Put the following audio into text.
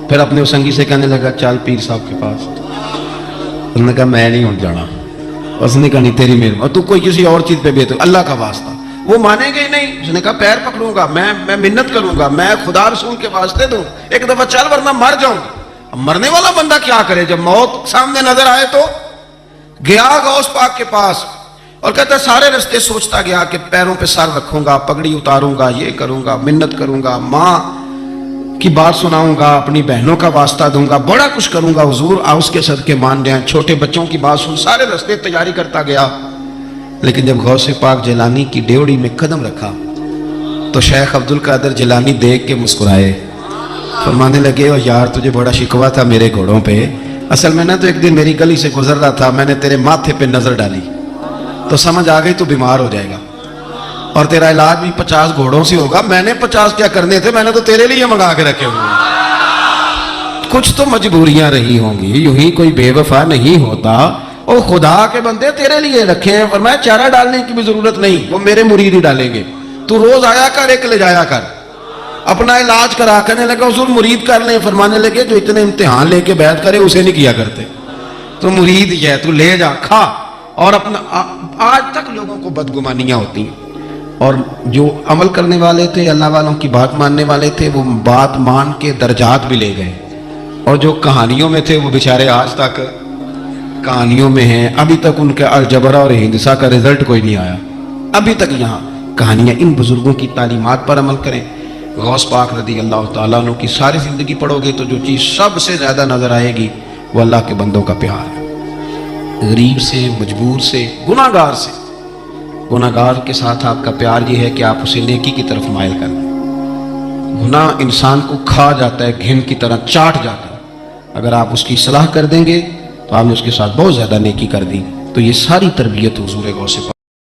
پھر اپنے سنگی سے کہنے لگا چل پیر صاحب کے پاس. اس نے کہا میں نہیں ہوں جانا. اس نے کہا نہیں تیری مہربانی, تو کوئی کسی اور چیز پہ بھی تو اللہ کا واسطہ. وہ مانے گے نہیں. اس نے کہا پیر پکڑوں گا, میں منت کروں گا, میں خدا رسول کے واسطے دوں, ایک دفعہ چل ورنہ مر جاؤں. اب مرنے والا بندہ کیا کرے جب موت سامنے نظر آئے. تو گیا غوث پاک کے پاس اور کہتا سارے رستے سوچتا گیا کہ پیروں پہ سر رکھوں گا, پگڑی اتاروں گا, یہ کروں گا, منت کروں گا, ماں کی بات سناؤں گا, اپنی بہنوں کا واسطہ دوں گا, بڑا کچھ کروں گا, حضور اس کے صدقے مان جائیں, چھوٹے بچوں کی بات سن. سارے رستے تیاری کرتا گیا. لیکن جب غوث پاک جیلانی کی ڈیوڑی میں قدم رکھا تو شیخ عبد القادر جیلانی دیکھ کے مسکرائے, فرمانے لگے او یار تجھے بڑا شکوہ تھا میرے گھوڑوں پہ, اصل میں تو ایک دن میری گلی سے گزر رہا تھا, میں نے تیرے ماتھے پہ نظر ڈالی تو سمجھ آ گئی تو بیمار ہو جائے گا اور تیرا علاج بھی 50 گھوڑوں سے ہوگا. میں نے 50 کیا کرنے تھے, میں نے تو تیرے لیے منگا کے رکھے ہوئے. کچھ تو مجبوریاں رہی ہوں گی, یوں ہی کوئی بے وفا نہیں ہوتا. او خدا کے بندے تیرے لیے رکھے ہیں, فرمایا چارہ ڈالنے کی بھی ضرورت نہیں, وہ میرے مرید ہی ڈالیں گے. تو روز آیا کر, ایک لے جایا کر, اپنا علاج کرا. کرنے لگا حضور مرید کر لیں. فرمانے لگے جو اتنے امتحان لے کے بیعت کرے اسے نہیں کیا کرتے. تو مرید ہی ہے, تو لے جا کھا. اور اپنا آج تک لوگوں کو بدگمانیاں ہوتی ہیں, اور جو عمل کرنے والے تھے, اللہ والوں کی بات ماننے والے تھے, وہ بات مان کے درجات بھی لے گئے, اور جو کہانیوں میں تھے وہ بیچارے آج تک کہانیوں میں ہیں. ابھی تک ان کے الجبرا اور ہندسہ کا رزلٹ کوئی نہیں آیا, ابھی تک یہاں کہانیاں. ان بزرگوں کی تعلیمات پر عمل کریں. غوث پاک رضی اللہ تعالیٰ عنہ کی ساری زندگی پڑھو گے تو جو چیز سب سے زیادہ نظر آئے گی وہ اللہ کے بندوں کا پیار ہے. غریب سے, مجبور سے, گناہ گار سے. گناہ گار کے ساتھ آپ کا پیار یہ ہے کہ آپ اسے نیکی کی طرف مائل کر دیں. گناہ انسان کو کھا جاتا ہے, گھن کی طرح چاٹ جاتا ہے. اگر آپ اس کی اصلاح کر دیں گے تو آپ نے اس کے ساتھ بہت زیادہ نیکی کر دی. تو یہ ساری تربیت حضور غوث پاک